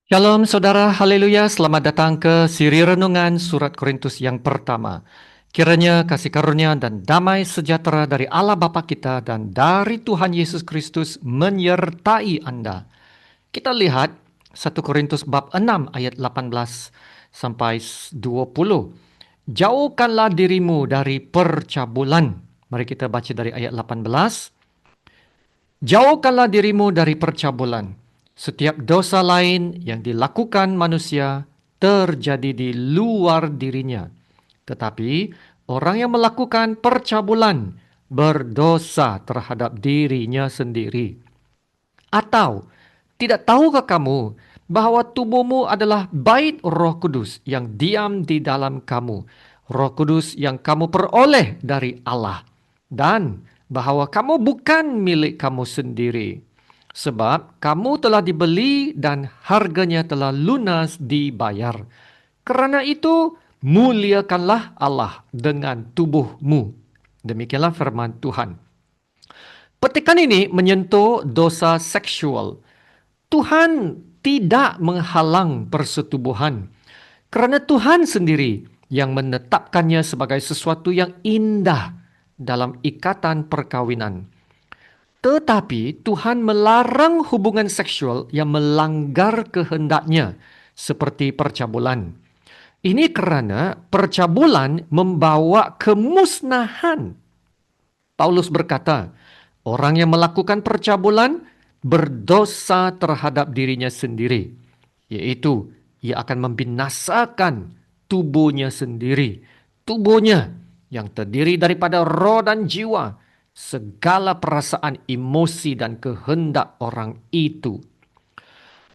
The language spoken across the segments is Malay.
Shalom saudara, haleluya, selamat datang ke siri renungan surat Korintus yang pertama. Kiranya kasih karunia dan damai sejahtera dari Allah Bapa kita dan dari Tuhan Yesus Kristus menyertai Anda. Kita lihat 1 Korintus bab 6 ayat 18 sampai 20. Jauhkanlah dirimu dari percabulan. Mari kita baca dari ayat 18. Jauhkanlah dirimu dari percabulan. Setiap dosa lain yang dilakukan manusia terjadi di luar dirinya. Tetapi orang yang melakukan percabulan berdosa terhadap dirinya sendiri. Atau tidak tahukah kamu bahwa tubuhmu adalah bait Roh Kudus yang diam di dalam kamu, Roh Kudus yang kamu peroleh dari Allah, dan bahwa kamu bukan milik kamu sendiri, sebab kamu telah dibeli dan harganya telah lunas dibayar. Karena itu, muliakanlah Allah dengan tubuhmu. Demikianlah firman Tuhan. Petikan ini menyentuh dosa seksual. Tuhan tidak menghalang persetubuhan, karena Tuhan sendiri yang menetapkannya sebagai sesuatu yang indah dalam ikatan perkawinan. Tetapi Tuhan melarang hubungan seksual yang melanggar kehendaknya, seperti percabulan. Ini karena percabulan membawa kemusnahan. Paulus berkata, orang yang melakukan percabulan berdosa terhadap dirinya sendiri, yaitu ia akan membinasakan tubuhnya sendiri. Tubuhnya yang terdiri daripada roh dan jiwa, segala perasaan, emosi, dan kehendak orang itu.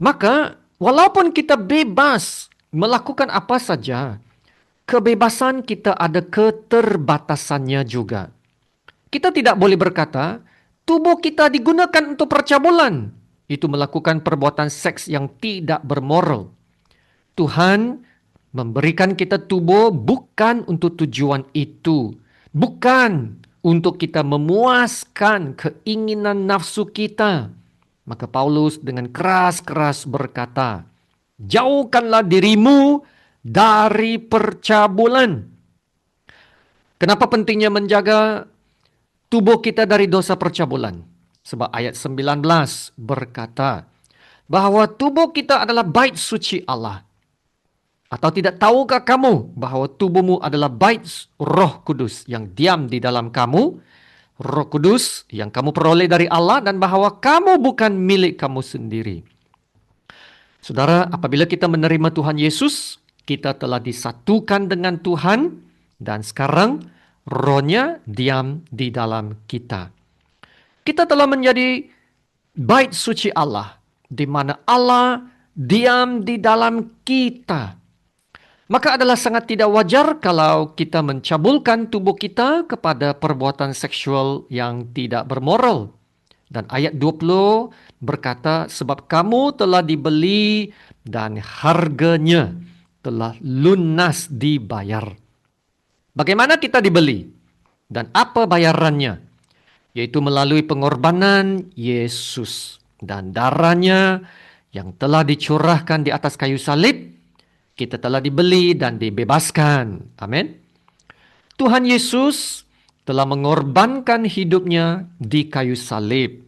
Maka, walaupun kita bebas melakukan apa saja, kebebasan kita ada keterbatasannya juga. Kita tidak boleh berkata, tubuh kita digunakan untuk percabulan. Itu melakukan perbuatan seks yang tidak bermoral. Tuhan memberikan kita tubuh bukan untuk tujuan itu. Bukan untuk kita memuaskan keinginan nafsu kita. Maka Paulus dengan keras-keras berkata, jauhkanlah dirimu dari percabulan. Kenapa pentingnya menjaga tubuh kita dari dosa percabulan? Sebab ayat 19 berkata bahwa tubuh kita adalah bait suci Allah. Atau tidak tahukah kamu bahwa tubuhmu adalah bait Roh Kudus yang diam di dalam kamu, Roh Kudus yang kamu peroleh dari Allah, dan bahwa kamu bukan milik kamu sendiri. Saudara, apabila kita menerima Tuhan Yesus, kita telah disatukan dengan Tuhan, dan sekarang Roh-Nya diam di dalam kita. Kita telah menjadi bait suci Allah, di mana Allah diam di dalam kita. Maka adalah sangat tidak wajar kalau kita mencabulkan tubuh kita kepada perbuatan seksual yang tidak bermoral. Dan ayat 20 berkata, sebab kamu telah dibeli dan harganya telah lunas dibayar. Bagaimana kita dibeli? Dan apa bayarannya? Yaitu melalui pengorbanan Yesus dan darahnya yang telah dicurahkan di atas kayu salib. Kita telah dibeli dan dibebaskan. Amin. Tuhan Yesus telah mengorbankan hidupnya di kayu salib.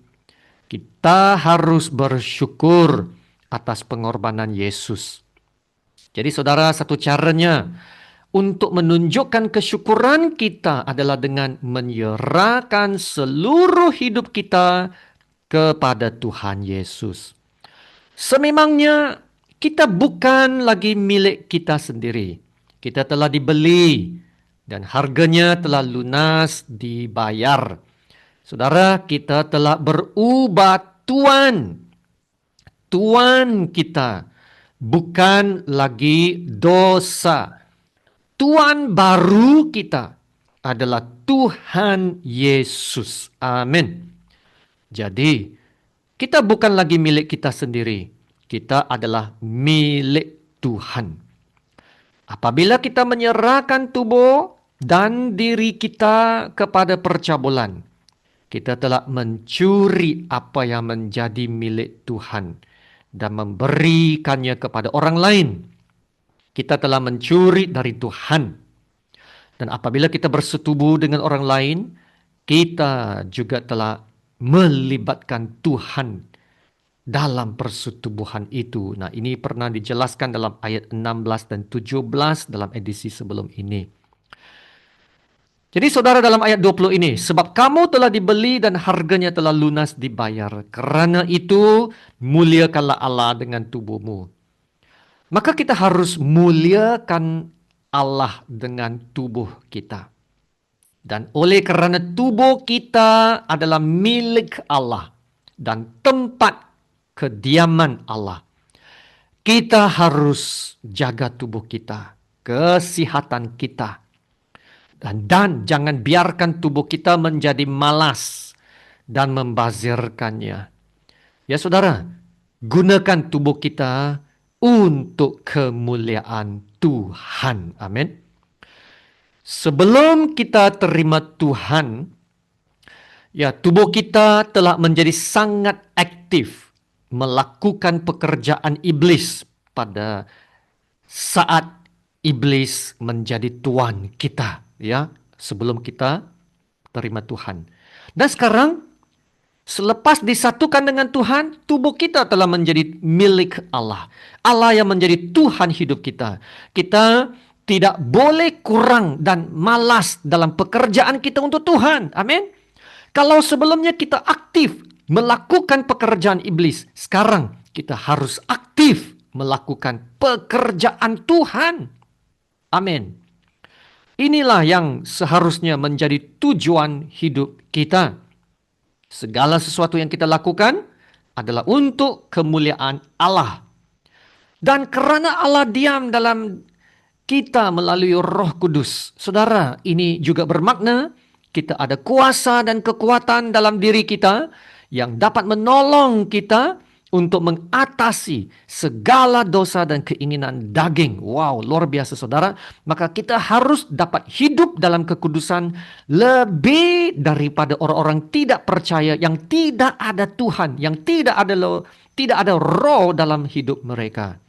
Kita harus bersyukur atas pengorbanan Yesus. Jadi saudara, satu caranya untuk menunjukkan kesyukuran kita adalah dengan menyerahkan seluruh hidup kita kepada Tuhan Yesus. Sememangnya kita bukan lagi milik kita sendiri. Kita telah dibeli dan harganya telah lunas dibayar. Saudara, kita telah berubah tuan. Tuan kita bukan lagi dosa. Tuan baru kita adalah Tuhan Yesus. Amin. Jadi, kita bukan lagi milik kita sendiri. Kita adalah milik Tuhan. Apabila kita menyerahkan tubuh dan diri kita kepada percabulan, kita telah mencuri apa yang menjadi milik Tuhan. dan memberikannya kepada orang lain. Kita telah mencuri dari Tuhan. Dan apabila kita bersetubuh dengan orang lain, kita juga telah melibatkan Tuhan dalam persetubuhan itu. Nah, ini pernah dijelaskan dalam ayat 16 dan 17 dalam edisi sebelum ini. Jadi saudara, dalam ayat 20 ini, sebab kamu telah dibeli dan harganya telah lunas dibayar. Karena itu, muliakanlah Allah dengan tubuhmu. Maka kita harus muliakan Allah dengan tubuh kita. Dan oleh karena tubuh kita adalah milik Allah dan tempat kediaman Allah, kita harus jaga tubuh kita, kesehatan kita. Dan jangan biarkan tubuh kita menjadi malas dan membazirkannya. Ya saudara, gunakan tubuh kita untuk kemuliaan Tuhan. Amin. Sebelum kita terima Tuhan, ya tubuh kita telah menjadi sangat aktif melakukan pekerjaan iblis pada saat iblis menjadi tuan kita, ya, sebelum kita terima Tuhan. Dan sekarang selepas disatukan dengan Tuhan, tubuh kita telah menjadi milik Allah. Allah yang menjadi Tuhan hidup kita. Kita tidak boleh kurang dan malas dalam pekerjaan kita untuk Tuhan. Amin. Kalau sebelumnya kita aktif melakukan pekerjaan iblis, sekarang kita harus aktif melakukan pekerjaan Tuhan. Amin. Inilah yang seharusnya menjadi tujuan hidup kita. Segala sesuatu yang kita lakukan adalah untuk kemuliaan Allah. Dan karena Allah diam dalam kita melalui Roh Kudus, saudara, ini juga bermakna kita ada kuasa dan kekuatan dalam diri kita yang dapat menolong kita untuk mengatasi segala dosa dan keinginan daging. Wow, luar biasa saudara. Maka kita harus dapat hidup dalam kekudusan lebih daripada orang-orang tidak percaya yang tidak ada Tuhan, yang tidak ada roh dalam hidup mereka.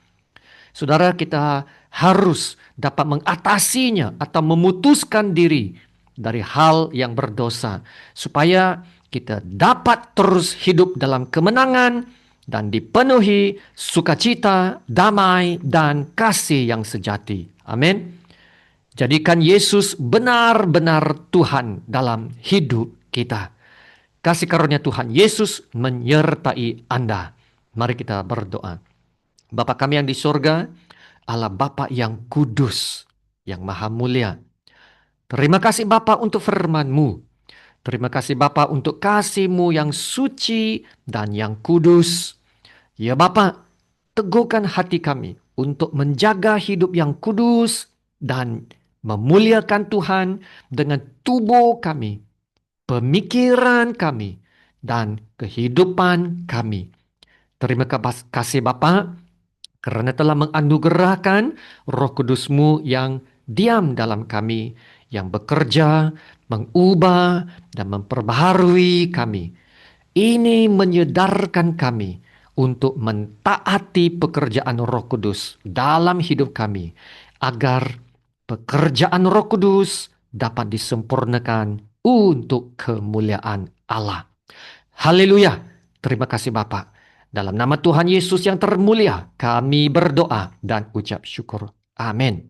Saudara, kita harus dapat mengatasinya atau memutuskan diri dari hal yang berdosa supaya kita dapat terus hidup dalam kemenangan dan dipenuhi sukacita, damai, dan kasih yang sejati. Amin. Jadikan Yesus benar-benar Tuhan dalam hidup kita. Kasih karunia Tuhan Yesus menyertai Anda. Mari kita berdoa. Bapa kami yang di surga, Allah Bapa yang kudus, yang maha mulia. Terima kasih Bapa untuk firman-Mu. Terima kasih Bapa untuk kasih-Mu yang suci dan yang kudus. Ya Bapa, teguhkan hati kami untuk menjaga hidup yang kudus dan memuliakan Tuhan dengan tubuh kami, pemikiran kami, dan kehidupan kami. Terima kasih Bapa karena telah menganugerahkan Roh Kudus-Mu yang diam dalam kami, yang bekerja, mengubah, dan memperbaharui kami. Ini menyedarkan kami untuk mentaati pekerjaan Roh Kudus dalam hidup kami, agar pekerjaan Roh Kudus dapat disempurnakan untuk kemuliaan Allah. Haleluya. Terima kasih Bapa. Dalam nama Tuhan Yesus yang termulia, kami berdoa dan ucap syukur. Amin.